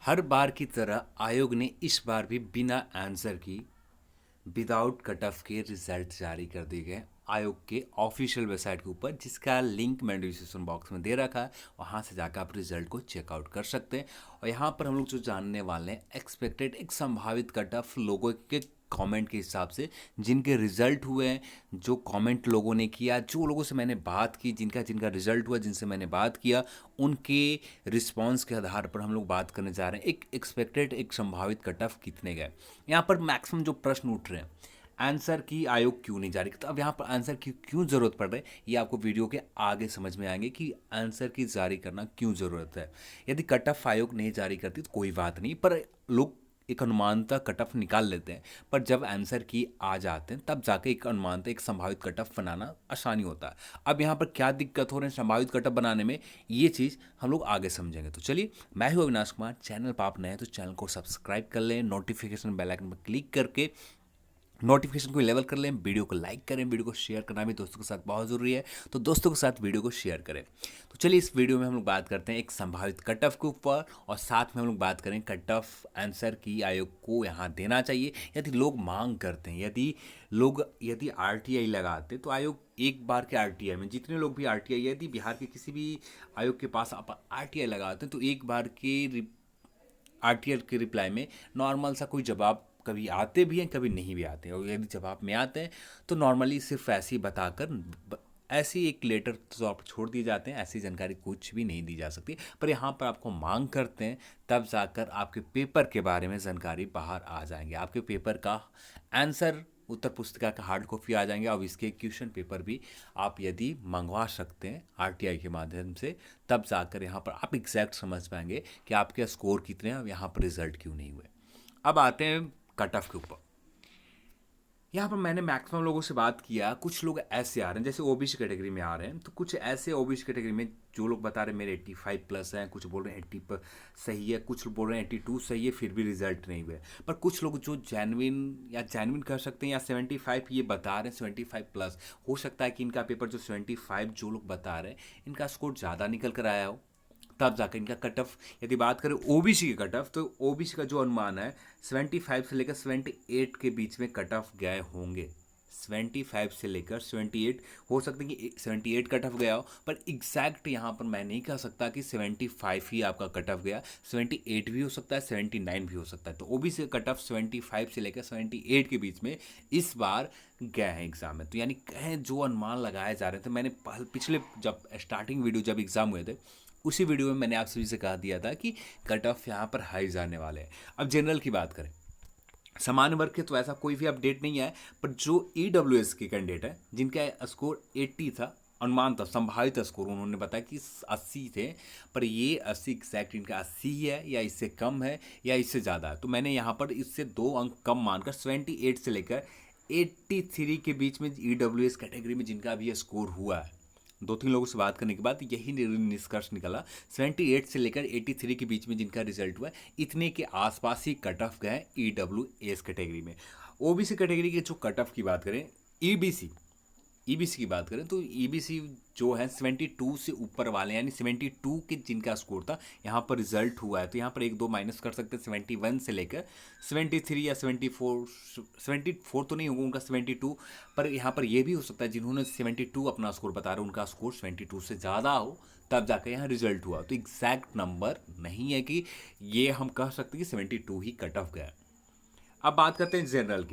हर बार की तरह आयोग ने इस बार भी बिना आंसर की विदाउट कट ऑफ के रिजल्ट जारी कर दिए गए आयोग के ऑफिशियल वेबसाइट के ऊपर, जिसका लिंक मैंने डिस्क्रिप्शन बॉक्स में दे रखा है। वहाँ से जाकर आप रिजल्ट को चेकआउट कर सकते हैं। और यहाँ पर हम लोग जो जानने वाले हैं एक्सपेक्टेड एक संभावित कट ऑफ लोगों के कमेंट के हिसाब से, जिनके रिजल्ट हुए हैं, जो कमेंट लोगों ने किया, जो लोगों से मैंने बात की, जिनका जिनका रिजल्ट हुआ, जिनसे मैंने बात किया, उनके रिस्पांस के आधार पर हम लोग बात करने जा रहे हैं एक एक्सपेक्टेड एक संभावित कट ऑफ कितने गए। यहाँ पर मैक्सिमम जो प्रश्न उठ रहे हैं, आंसर की आयोग क्यों नहीं जारी करता। अब यहाँ पर आंसर की क्यों ज़रूरत पड़ रही है, ये आपको वीडियो के आगे समझ में आएंगे कि आंसर की जारी करना क्यों ज़रूरत है। यदि कट ऑफ आयोग नहीं जारी करती तो कोई बात नहीं, पर लोग एक अनुमानता कट ऑफ निकाल लेते हैं, पर जब आंसर की आ जाते हैं तब जाके एक अनुमानता एक संभावित कट ऑफ बनाना आसानी होता है। अब यहाँ पर क्या दिक्कत हो रहे हैं संभावित कट ऑफ बनाने में, ये चीज़ हम लोग आगे समझेंगे। तो चलिए, मैं हूँ अविनाश कुमार। चैनल पर आप नए हैं तो चैनल को सब्सक्राइब कर लें, नोटिफिकेशन बेल आइकन पर क्लिक करके नोटिफिकेशन को लेवल कर लें, वीडियो को लाइक करें, वीडियो को शेयर करना भी दोस्तों के साथ बहुत ज़रूरी है, तो दोस्तों के साथ वीडियो को शेयर करें। तो चलिए, इस वीडियो में हम लोग बात करते हैं एक संभावित कट ऑफ के ऊपर, और साथ में हम लोग बात करें कट ऑफ आंसर की आयोग को यहाँ देना चाहिए यदि लोग मांग करते हैं। यदि आरटीआई लगाते तो आयोग एक बार के आरटीआई में जितने लोग भी आरटीआई, यदि बिहार के किसी भी आयोग के पास आप आरटीआई लगाते हैं तो एक बार के आरटीआई के रिप्लाई में नॉर्मल सा कोई जवाब कभी आते भी हैं, कभी नहीं भी आते हैं। और यदि जवाब में आते हैं तो नॉर्मली सिर्फ ऐसे ही बताकर ऐसे एक लेटर तो आप छोड़ दिए जाते हैं, ऐसी जानकारी कुछ भी नहीं दी जा सकती। पर यहाँ पर आपको मांग करते हैं तब जाकर आपके पेपर के बारे में जानकारी बाहर आ जाएंगे। आपके पेपर का आंसर उत्तर पुस्तिका का हार्ड कॉपी आ जाएंगे। अब इसके क्वेश्चन पेपर भी आप यदि मंगवा सकते हैं आरटीआई के माध्यम से, तब जाकर यहाँ पर आप एग्जैक्ट समझ पाएंगे कि आपके स्कोर कितने हैं और यहाँ पर रिजल्ट क्यों नहीं हुए। अब आते हैं कट ऑफ के ऊपर। यहाँ पर मैंने मैक्सिमम लोगों से बात किया, कुछ लोग ऐसे आ रहे हैं जैसे ओबीसी कैटेगरी में आ रहे हैं, तो कुछ ऐसे ओबीसी कैटेगरी में जो लोग बता रहे हैं मेरे 85 प्लस हैं, कुछ बोल रहे हैं 80 पर सही है, कुछ बोल रहे हैं 82 सही है, फिर भी रिजल्ट नहीं हुए। पर कुछ लोग जो जेनविन कर सकते हैं या 75 ये बता रहे हैं, 75 प्लस, हो सकता है कि इनका पेपर जो 75 जो लोग बता रहे हैं इनका स्कोर ज़्यादा निकल कर आया हो, तब जाकर इनका कट ऑफ। यदि बात करें ओबीसी की कट ऑफ, तो ओबीसी का जो अनुमान है 75 से लेकर 78 के बीच में कट ऑफ गए होंगे। 75 से लेकर 78 हो सकते हैं कि 78 कट ऑफ गया हो, पर एग्जैक्ट यहाँ पर मैं नहीं कह सकता कि 75 ही आपका कट ऑफ गया। 78 भी हो सकता है, 79 भी हो सकता है। तो ओबीसी कट ऑफ 75 से लेकर 78 के बीच में इस बार गए हैं एग्जाम में। तो यानी कहें जो अनुमान लगाए जा रहे थे, मैंने पिछले जब स्टार्टिंग वीडियो जब एग्जाम हुए थे उसी वीडियो में मैंने आप सभी से कहा दिया था कि कट ऑफ यहाँ पर हाई जाने वाले हैं। अब जनरल की बात करें, सामान्य वर्ग के तो ऐसा कोई भी अपडेट नहीं है, पर जो ईडब्ल्यूएस के कैंडिडेट है जिनका स्कोर 80 था, अनुमान था, संभावित स्कोर उन्होंने बताया कि 80 थे, पर ये 80 एग्जैक्ट इनका 80 ही है या इससे कम है या इससे ज़्यादा है। तो मैंने यहाँ पर इससे 2 अंक कम मानकर 78 से लेकर 83 के बीच में ईडब्ल्यूएस कैटेगरी में जिनका भी स्कोर हुआ है, 2-3 लोगों से बात करने के बाद यही निष्कर्ष निकला, 78 से लेकर 83 के बीच में जिनका रिजल्ट हुआ है इतने के आसपास ही कट ऑफ गए ईडब्ल्यूएस कैटेगरी में। ओबीसी कैटेगरी के जो कट ऑफ की बात करें, ईबीसी की बात करें तो ईबीसी जो है 72 से ऊपर वाले, यानी 72 के जिनका स्कोर था यहाँ पर रिजल्ट हुआ है, तो यहाँ पर 1-2 माइनस कर सकते हैं। 71 से लेकर 73 या 74 तो नहीं होगा उनका 72, पर यहाँ पर ये भी हो सकता है जिन्होंने 72 अपना स्कोर बता रहे उनका स्कोर 72 से ज़्यादा हो, तब जाकर यहाँ रिजल्ट हुआ। तो एग्जैक्ट नंबर नहीं है कि ये हम कह सकते हैं कि 72 ही कट ऑफ गया। अब बात करते हैं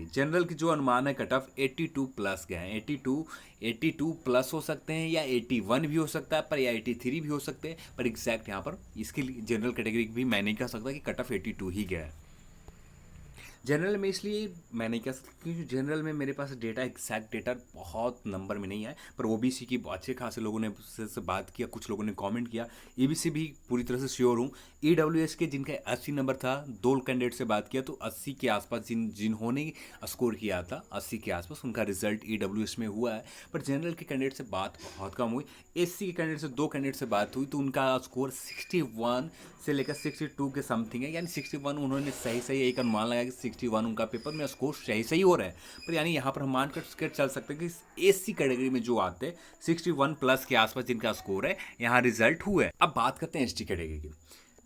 जनरल की जो अनुमान है कट ऑफ 82 प्लस गए हैं। 82 प्लस हो सकते हैं या 81 भी हो सकता है, पर या 83 भी हो सकते हैं, पर एग्जैक्ट यहाँ पर इसके लिए जनरल कैटेगरी भी मैं नहीं कह सकता कि कट ऑफ 82 ही गया है। जनरल में इसलिए मैं नहीं कह सकता क्योंकि जनरल में मेरे पास डेटा एग्जैक्ट डेटा बहुत नंबर में नहीं है, पर ओबीसी की अच्छे खासे लोगों ने से बात किया, कुछ लोगों ने कमेंट किया। ईबीसी भी पूरी तरह से श्योर हूँ। ईडब्ल्यूएस के जिनका 80 नंबर था, 2 कैंडिडेट से बात किया तो 80 के आसपास जिन्होंने स्कोर किया था 80 के आसपास उनका रिजल्ट ईडब्ल्यूएस में हुआ है। पर जनरल के कैंडिडेट से बात बहुत कम हुई। एससी के कैंडिडेट से 2 कैंडिडेट से बात हुई तो उनका स्कोर 61 से लेकर 62 के समथिंग है, यानी 61 उन्होंने सही एक अनुमान लगाया कि 61 उनका पेपर में स्कोर सही हो रहा है। पर यानी यहाँ पर हम मान कर चल सकते हैं कि एससी कैटेगरी में जो आते हैं 61 प्लस के आसपास जिनका स्कोर है यहाँ रिजल्ट हुआ है। अब बात करते हैं एसटी कैटेगरी की।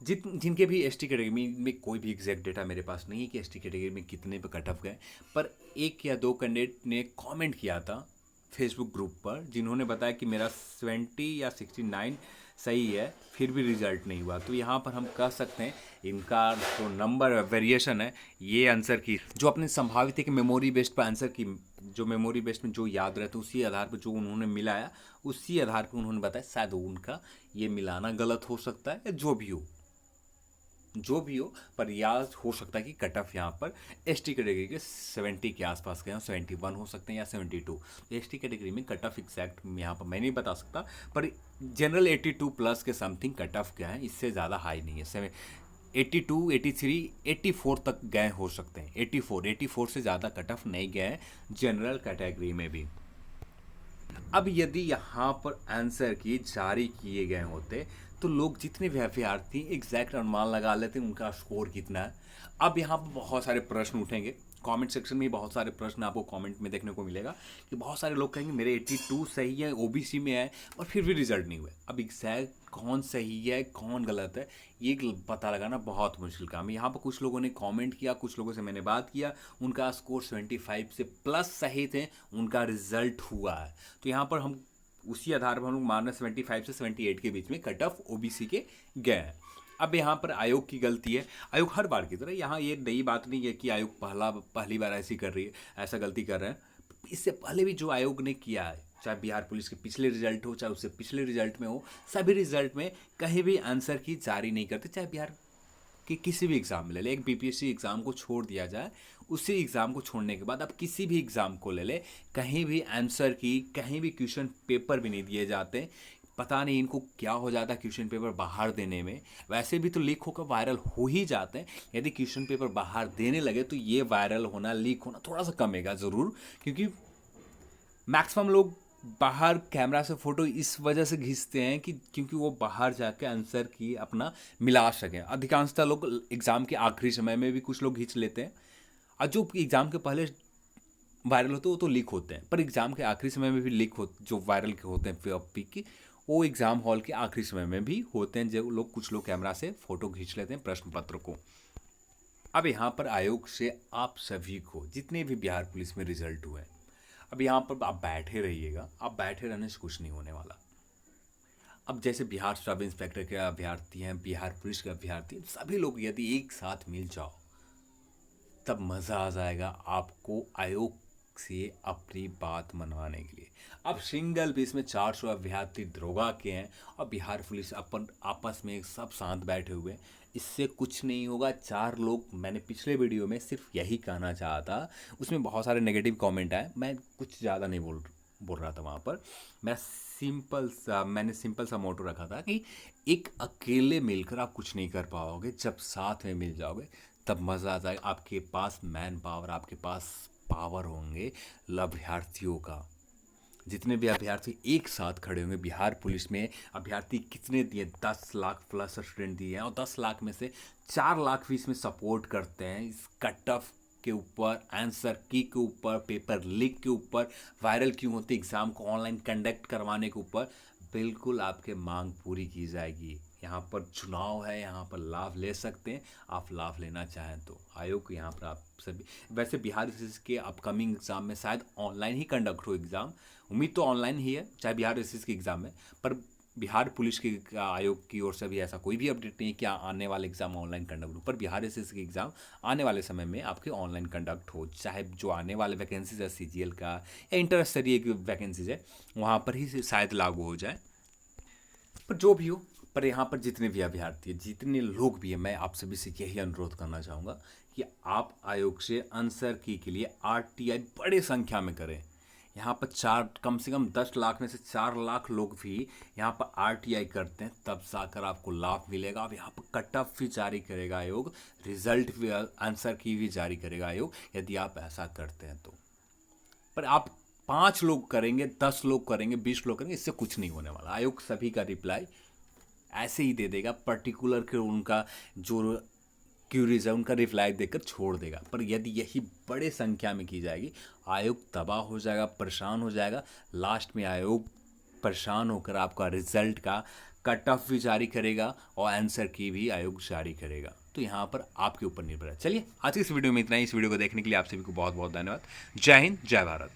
जिनके भी एसटी कैटेगरी में कोई भी एग्जैक्ट डेटा मेरे पास नहीं है कि एसटी कैटेगरी में कितने पे कट ऑफ गए, पर एक या दो कैंडिडेट ने कमेंट किया था फेसबुक ग्रुप पर, जिन्होंने बताया कि मेरा 70 या 69 सही है फिर भी रिजल्ट नहीं हुआ। तो यहाँ पर हम कह सकते हैं इनका जो नंबर वेरिएशन है ये आंसर की जो अपने संभावित है कि मेमोरी बेस्ड पर आंसर की जो मेमोरी बेस्ड में जो याद रहता है उसी आधार पर जो उन्होंने मिलाया उसी आधार पर उन्होंने बताया शायद उनका ये मिलाना गलत हो सकता है या जो भी हो पर याद हो सकता है कि कट ऑफ यहाँ पर एसटी कैटेगरी के 70 के आसपास गए, 71 हो सकते हैं या 72। तो एसटी कैटेगरी में कट ऑफ एग्जैक्ट यहाँ पर मैं नहीं बता सकता, पर जनरल 82 प्लस के समथिंग कट ऑफ क्या है, इससे ज़्यादा हाई नहीं है। 82, 83, 84 तक गए हो सकते हैं। 84 से ज़्यादा कट ऑफ नहीं गए हैं जनरल कैटेगरी में भी। अब यदि यहाँ पर आंसर की जारी किए गए होते तो लोग जितने भी अभ्यर्थी एग्जैक्ट अनुमान लगा लेते हैं उनका स्कोर कितना है। अब यहाँ पर बहुत सारे प्रश्न उठेंगे, कमेंट सेक्शन में बहुत सारे प्रश्न आपको कमेंट में देखने को मिलेगा कि बहुत सारे लोग कहेंगे मेरे 82 सही है, ओबीसी में है और फिर भी रिजल्ट नहीं हुआ। अब एग्जैक्ट कौन सही है कौन गलत है ये पता लगाना बहुत मुश्किल काम है। यहाँ पर कुछ लोगों ने कमेंट किया, कुछ लोगों से मैंने बात किया, उनका स्कोर 75 से प्लस सही थे, उनका रिजल्ट हुआ है। तो यहाँ पर हम उसी आधार पर हम लोग मानना 75 से 78 के बीच में कट ऑफ ओबीसी के गए हैं। अब यहाँ पर आयोग की गलती है। आयोग हर बार की तरह, यहाँ ये नई बात नहीं है कि आयोग पहली बार ऐसी कर रही है, ऐसा गलती कर रहे हैं। इससे पहले भी जो आयोग ने किया है, चाहे बिहार पुलिस के पिछले रिजल्ट हो चाहे उससे पिछले रिजल्ट में हो, सभी रिजल्ट में कहीं भी आंसर की जारी नहीं करते। चाहे बिहार कि किसी भी एग्ज़ाम में ले ले, एक बीपीएससी एग्ज़ाम को छोड़ दिया जाए, उसी एग्ज़ाम को छोड़ने के बाद अब किसी भी एग्ज़ाम को ले ले, कहीं भी आंसर की कहीं भी क्वेश्चन पेपर भी नहीं दिए जाते। पता नहीं इनको क्या हो जाता है क्वेश्चन पेपर बाहर देने में। वैसे भी तो लीक होकर वायरल हो ही जाते हैं, यदि क्वेश्चन पेपर बाहर देने लगे तो ये वायरल होना लीक होना थोड़ा सा कमेगा ज़रूर, क्योंकि मैक्सिमम लोग बाहर कैमरा से फ़ोटो इस वजह से खींचते हैं कि क्योंकि वो बाहर जाके आंसर की अपना मिला सकें। अधिकांशतः लोग एग्ज़ाम के आखिरी समय में भी कुछ लोग खींच लेते हैं, और जो एग्ज़ाम के पहले वायरल होते हैं वो तो लीक होते हैं, पर एग्ज़ाम के आखिरी समय में भी लीक हो जो वायरल होते हैं पिक की, वो एग्ज़ाम हॉल के आखिरी समय में भी होते हैं, जो लोग कुछ लोग कैमरा से फ़ोटो खींच लेते हैं प्रश्न पत्र को। अब यहाँ पर आयोग से आप सभी को जितने भी बिहार पुलिस में रिजल्ट हुए, अब यहाँ पर आप बैठे रहिएगा, आप बैठे रहने से कुछ नहीं होने वाला। अब जैसे बिहार सब इंस्पेक्टर के अभ्यर्थी हैं, बिहार पुलिस के अभ्यर्थी, सभी लोग यदि एक साथ मिल जाओ तब मज़ा आ जाएगा आपको आयोग से अपनी बात मनवाने के लिए। अब सिंगल पीस में 400 अभ्यर्थी दरोगा के हैं और बिहार पुलिस अपन आपस में सब साथ बैठे हुए हैं, इससे कुछ नहीं होगा। 4 लोग, मैंने पिछले वीडियो में सिर्फ यही कहना चाहा था, उसमें बहुत सारे नेगेटिव कमेंट आए, मैं कुछ ज़्यादा नहीं बोल रहा था वहाँ पर। मैंने सिंपल सा मोटो रखा था कि एक अकेले मिलकर आप कुछ नहीं कर पाओगे, जब साथ में मिल जाओगे तब मज़ा आ जाएगा। आपके पास मैन पावर, आपके पास पावर होंगे अभ्यर्थियों का। जितने भी अभ्यर्थी एक साथ खड़े होंगे, बिहार पुलिस में अभ्यर्थी कितने दिए, 10 लाख प्लस स्टूडेंट दिए हैं और 10 लाख में से 4 लाख भी इसमें सपोर्ट करते हैं इस कट ऑफ के ऊपर, आंसर की के ऊपर, पेपर लीक के ऊपर, वायरल क्यों होते एग्ज़ाम को ऑनलाइन कंडक्ट करवाने के ऊपर। बिल्कुल आपके मांग पूरी की जाएगी। यहाँ पर चुनाव है, यहाँ पर लाभ ले सकते हैं, आप लाभ लेना चाहें तो आयोग यहाँ पर आप सभी। वैसे बिहार एसएससी के अपकमिंग एग्ज़ाम में शायद ऑनलाइन ही कंडक्ट हो एग्ज़ाम, उम्मीद तो ऑनलाइन ही है चाहे बिहार एसएससी के एग्ज़ाम में, पर बिहार पुलिस के आयोग की ओर से भी ऐसा कोई भी अपडेट नहीं है कि आने वाले एग्ज़ाम ऑनलाइन कंडक्ट हो, पर बिहार एसएससी के एग्ज़ाम आने वाले समय में आपके ऑनलाइन कंडक्ट हो, चाहे जो आने वाले वैकेंसीज है सीजीएल का या इंटर स्तरीय वैकेंसीज है वहाँ पर ही शायद लागू हो जाए। पर जो भी हो, पर यहाँ पर जितने भी अभ्यर्थी हैं, जितने लोग भी हैं, मैं आप सभी से यही अनुरोध करना चाहूँगा कि आप आयोग से आंसर की के लिए आरटीआई बड़े संख्या में करें। यहाँ पर कम से कम 10 लाख में से 4 लाख लोग भी यहाँ पर आरटीआई करते हैं, तब जाकर आपको लाभ मिलेगा। अब यहाँ पर कट ऑफ भी जारी करेगा आयोग, रिजल्ट भी, आंसर की भी जारी करेगा आयोग, यदि आप ऐसा करते हैं तो। पर आप 5 लोग करेंगे, 10 लोग करेंगे, 20 लोग करेंगे, इससे कुछ नहीं होने वाला। आयोग सभी का रिप्लाई ऐसे ही दे देगा, पर्टिकुलर के उनका जो क्यूरीज है उनका रिप्लाई देकर छोड़ देगा। पर यदि यही बड़े संख्या में की जाएगी, आयोग तबाह हो जाएगा, परेशान हो जाएगा। लास्ट में आयोग परेशान होकर आपका रिजल्ट का कट ऑफ भी जारी करेगा और आंसर की भी आयोग जारी करेगा। तो यहाँ पर आपके ऊपर निर्भर है। चलिए आज की इस वीडियो में इतना ही। इस वीडियो को देखने के लिए आप सभी को बहुत बहुत धन्यवाद। जय हिंद, जय भारत।